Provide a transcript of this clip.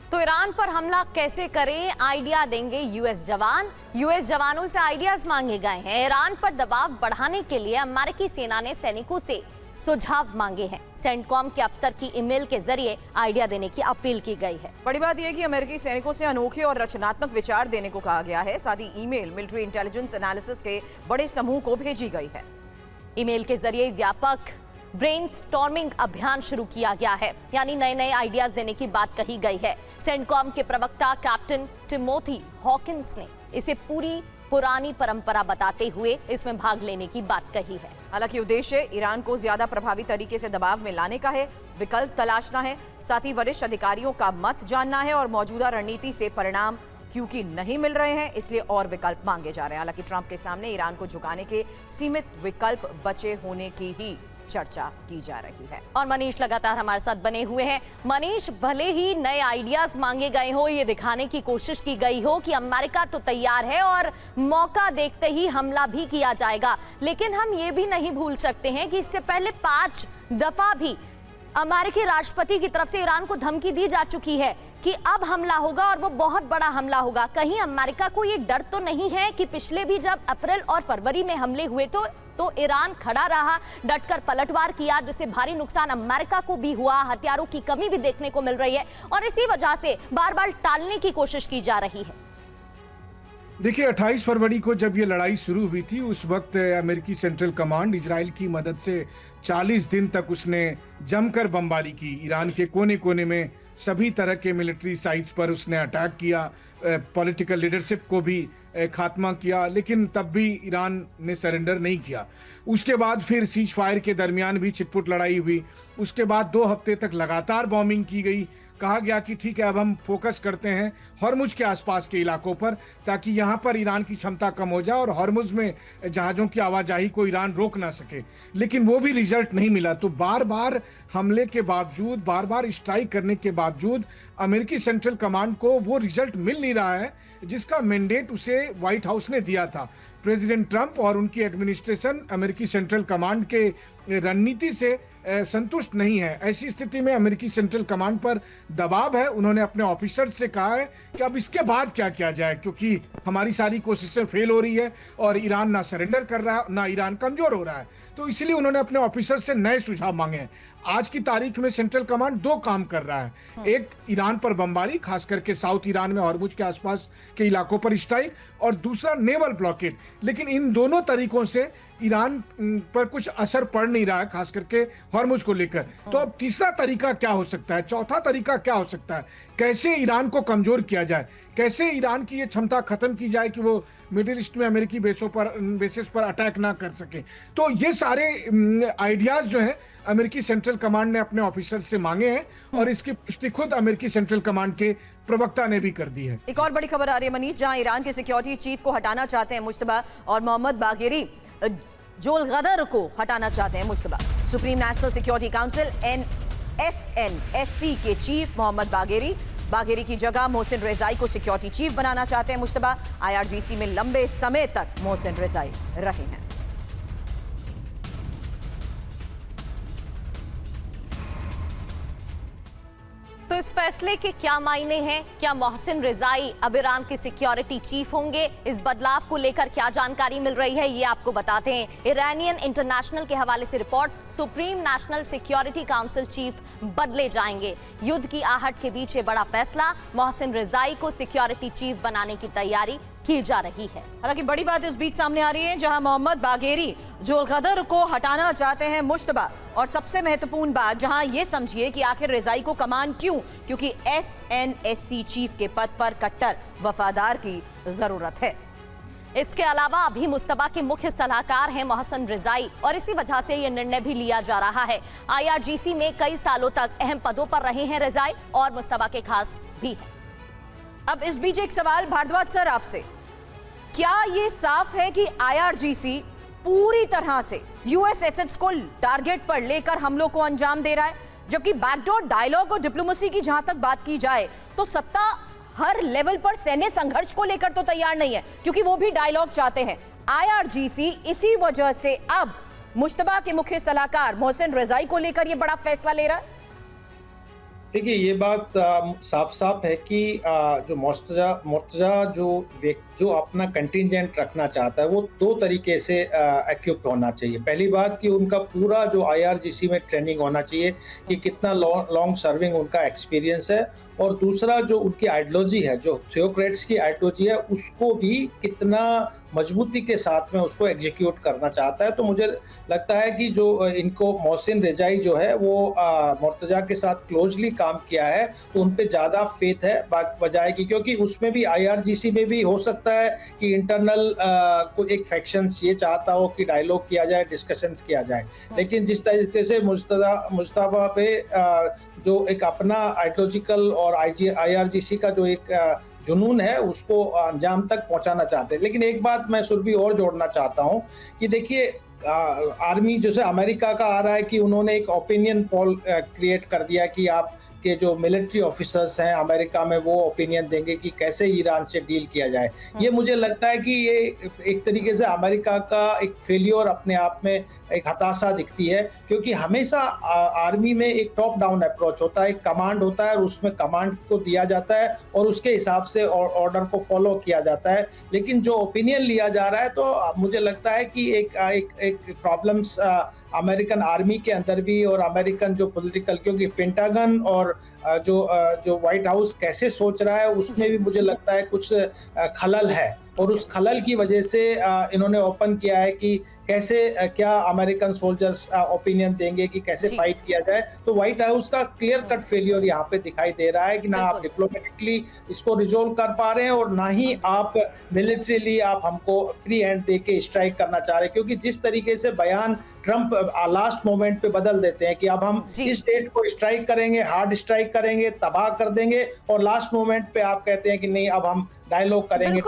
तो ईरान पर हमला कैसे करें, आइडिया देंगे यूएस जवान। यूएस जवानों से आइडियाज मांगे गए हैं। ईरान पर दबाव बढ़ाने के लिए अमेरिकी सेना ने सैनिकों से सुझाव मांगे हैं। सेंटकॉम के अफसर की ईमेल के जरिए आइडिया देने की अपील की गई है। बड़ी बात यह कि अमेरिकी सैनिकों से अनोखे और रचनात्मक विचार देने को कहा गया है। साथ ही ईमेल मिलिट्री इंटेलिजेंस एनालिसिस के बड़े समूह को भेजी गई है। ईमेल के जरिए व्यापक ब्रेनस्टॉर्मिंग अभियान शुरू किया गया है, यानी नए नए आइडियाज देने की बात कही गई है। सेंटकॉम के प्रवक्ता कैप्टन टिमोथी हॉकिंस ने इसे पूरी पुरानी परंपरा बताते हुए इसमें भाग लेने की बात कही है। हालांकि उद्देश्य ईरान को ज्यादा प्रभावी तरीके से दबाव में लाने का है, विकल्प तलाशना है। साथ ही वरिष्ठ अधिकारियों का मत जानना है और मौजूदा रणनीति से परिणाम क्योंकि नहीं मिल रहे हैं, इसलिए और विकल्प मांगे जा रहे हैं। हालांकि ट्रंप के सामने ईरान को झुकाने के सीमित विकल्प बचे होने की ही चर्चा की जा रही है। और मनीष लगातार हमारे साथ बने हुए हैं। मनीष, भले ही नए आइडियाज मांगे गए हो, ये दिखाने की कोशिश की गई हो कि अमेरिका तो तैयार है और मौका देखते ही हमला भी किया जाएगा, लेकिन हम ये भी नहीं भूल सकते हैं कि इससे पहले 5 दफा भी अमेरिकी राष्ट्रपति की तरफ से ईरान को धमकी दी जा चुकी है कि अब हमला होगा और वो बहुत बड़ा हमला होगा। कहीं अमेरिका को ये डर तो नहीं है कि पिछले भी जब अप्रैल और फरवरी में हमले हुए तो ईरान खड़ा रहा, डटकर पलटवार किया, जिससे भारी नुकसान अमेरिका को भी हुआ, हथियारों की कमी भी देखने को मिल रही है और इसी वजह से बार बार टालने की कोशिश की जा रही है। देखिए, 28 फरवरी को जब ये लड़ाई शुरू हुई थी, उस वक्त अमेरिकी सेंट्रल कमांड इजराइल की मदद से 40 दिन तक उसने जमकर बमबारी की। ईरान के कोने कोने में सभी तरह के मिलिट्री साइट्स पर उसने अटैक किया, पॉलिटिकल लीडरशिप को भी खात्मा किया, लेकिन तब भी ईरान ने सरेंडर नहीं किया। उसके बाद फिर सीज फायर के दरमियान भी छिटपुट लड़ाई हुई। उसके बाद 2 हफ्ते तक लगातार बॉम्बिंग की गई। कहा गया कि ठीक है, अब हम फोकस करते हैं हॉर्मुज के आसपास के इलाकों पर, ताकि यहाँ पर ईरान की क्षमता कम हो जाए और हॉर्मुज में जहाज़ों की आवाजाही को ईरान रोक ना सके। लेकिन वो भी रिजल्ट नहीं मिला। तो बार बार हमले के बावजूद, बार बार स्ट्राइक करने के बावजूद अमेरिकी सेंट्रल कमांड को वो रिजल्ट मिल नहीं रहा है जिसका मैंडेट उसे व्हाइट हाउस ने दिया था। प्रेसिडेंट ट्रंप और उनकी एडमिनिस्ट्रेशन अमेरिकी सेंट्रल कमांड के रणनीति से संतुष्ट नहीं है। ऐसी स्थिति में अमेरिकी सेंट्रल कमांड पर दबाव है। उन्होंने अपने ऑफिसर से कहा है कि अब इसके बाद क्या किया जाए, क्योंकि हमारी सारी कोशिशें फेल हो रही है और ईरान ना सरेंडर कर रहा है, ना ईरान कमजोर हो रहा है। तो इसलिए उन्होंने अपने ऑफिसर से नए सुझाव मांगे हैं। आज की तारीख में सेंट्रल कमांड 2 काम कर रहा है। एक, ईरान पर बमबारी, खास करके साउथ ईरान में हॉर्मुज के आसपास के इलाकों पर स्ट्राइक, और दूसरा नेवल ब्लॉकेड। लेकिन इन दोनों तरीकों से ईरान पर कुछ असर पड़ नहीं रहा है, खास करके हॉर्मुज को लेकर। तो अब तीसरा तरीका क्या हो सकता है, चौथा तरीका क्या हो सकता है? कैसे ईरान को कमजोर किया जाए, कैसे ईरान की ये क्षमता खत्म की जाए कि वो मिडिल ईस्ट में अमेरिकी बेसिस पर अटैक ना कर सके। तो ये सारे आइडियाज जो हैं अमेरिकी सेंट्रल कमांड ने अपने ऑफिसर से मांगे हैं और इसकी पुष्टि खुद अमेरिकी सेंट्रल कमांड के प्रवक्ता ने भी कर दी है। एक और बड़ी खबर आ रही है मनीष, जहां ईरान के सिक्योरिटी चीफ को हटाना चाहते हैं मुश्तबा और मोहम्मद बागेरी जोलगदर को हटाना चाहते हैं Mushtaba. Supreme national security council NSNSC के चीफ मोहम्मद बागेरी की जगह मोहसिन रेजाई को सिक्योरिटी चीफ बनाना चाहते हैं मुश्तबा। IRGC में लंबे समय तक मोहसिन रेजाई रहे हैं। तो इस फैसले के क्या मायने हैं? क्या मोहसिन रेजाई अब ईरान के सिक्योरिटी चीफ होंगे? इस बदलाव को लेकर क्या जानकारी मिल रही है, ये आपको बताते हैं। ईरानियन इंटरनेशनल के हवाले से report, supreme national security council chief बदले जाएंगे। युद्ध की आहट के बीच ये बड़ा फैसला, मोहसिन रेजाई को सिक्योरिटी चीफ बनाने की तैयारी की जा रही है। हालांकि बड़ी बात इस बीच सामने आ रही है, जहां मोहम्मद बागेरी जोलगदर को हटाना चाहते हैं मुश्तबा। और सबसे महत्वपूर्ण बात, जहां ये समझिए कि आखिर रेजाई को कमान क्यों, क्योंकि SNSC चीफ के पद पर कट्टर वफादार की जरूरत है। इसके अलावा अभी मुश्तबा के मुख्य सलाहकार हैं मोहसिन रेजाई और इसी वजह से यह निर्णय भी लिया जा रहा है। IRGC में कई सालों तक अहम पदों पर रहे हैं रेजाई और मुश्तबा के खास भी है। अब इस बीच एक सवाल भारद्वाज सर आपसे, क्या ये साफ है कि IRGC पूरी तरह से यूएस एसेट्स को टारगेट पर लेकर हमलों को अंजाम दे रहा है, जबकि बैकडोर डायलॉग और डिप्लोमेसी की जहां तक बात की जाए तो सत्ता हर लेवल पर सैन्य संघर्ष को लेकर तो तैयार नहीं है, क्योंकि वो भी डायलॉग चाहते हैं। IRGC इसी वजह से अब मुश्तबा के मुख्य सलाहकार मोहसिन रेजाई को लेकर यह बड़ा फैसला ले रहा है। देखिए ये बात साफ साफ है कि जो मुर्तजा जो अपना कंटिजेंट रखना चाहता है वो दो तरीके से इक्विप्ड होना चाहिए। पहली बात कि उनका पूरा जो IRGC में ट्रेनिंग होना चाहिए कि कितना लॉन्ग सर्विंग उनका एक्सपीरियंस है, और दूसरा जो उनकी आइडियोलॉजी है, जो थियोक्रेट्स की आइडियोलॉजी है, उसको भी कितना मजबूती के साथ में उसको एग्जीक्यूट करना चाहता है। तो मुझे लगता है कि जो इनको मोहसिन रिजाई जो है वो मुर्तजा के साथ क्लोजली काम किया है, तो उन पे ज़्यादा फेथ है बजाय की, क्योंकि उसमें भी IRGC में भी हो सकता है कि इंटरनल कोई एक फैक्शंस ये चाहता हो कि डायलॉग किया जाए, डिस्कशंस किया जाए, लेकिन जिस तरीके से मुस्तफा पे जो एक अपना आइडियोलॉजिकल और IRGC का जो एक जुनून है उसको अंजाम तक पहुंचाना चाहते हैं। लेकिन एक बात मैं सुरभि और जोड़ना चाहता हूं कि देखिए आर्मी जैसे अमेरिका का आ रहा है कि उन्होंने एक ओपिनियन पोल क्रिएट कर दिया कि आप के जो मिलिट्री ऑफिसर्स हैं अमेरिका में वो ओपिनियन देंगे कि कैसे ईरान से डील किया जाए। ये मुझे लगता है कि ये एक तरीके से अमेरिका का एक फेलियर अपने आप में एक हताशा दिखती है, क्योंकि हमेशा आर्मी में एक टॉप डाउन अप्रोच होता है, एक कमांड होता है और उसमें कमांड को दिया जाता है और उसके हिसाब से ऑर्डर को फॉलो किया जाता है। लेकिन जो ओपिनियन लिया जा रहा है तो मुझे लगता है कि एक प्रॉब्लम्स अमेरिकन आर्मी के अंदर भी और अमेरिकन जो पॉलिटिकल, क्योंकि पेंटागन और जो व्हाइट हाउस कैसे सोच रहा है उसमें भी मुझे लगता है कुछ खलल है, और उस खलल की वजह से इन्होंने ओपन किया है कि कैसे क्या अमेरिकन सोल्जर्स ओपिनियन देंगे कि कैसे फाइट किया जाए। तो व्हाइट हाउस का क्लियर कट फेलियर यहाँ पे दिखाई दे रहा है कि ना आप डिप्लोमेटिकली इसको रिजोल्व कर पा रहे हैं और ना ही आप मिलिट्रीली आप हमको फ्री हैंड दे के स्ट्राइक करना चाह रहे हैं, क्योंकि जिस तरीके से बयान ट्रंप लास्ट मोमेंट पे बदल देते हैं कि अब हम इस डेट को स्ट्राइक करेंगे, हार्ड स्ट्राइक करेंगे, तबाह कर देंगे, और लास्ट मोमेंट पे आप कहते हैं कि नहीं अब हम डायलॉग करेंगे।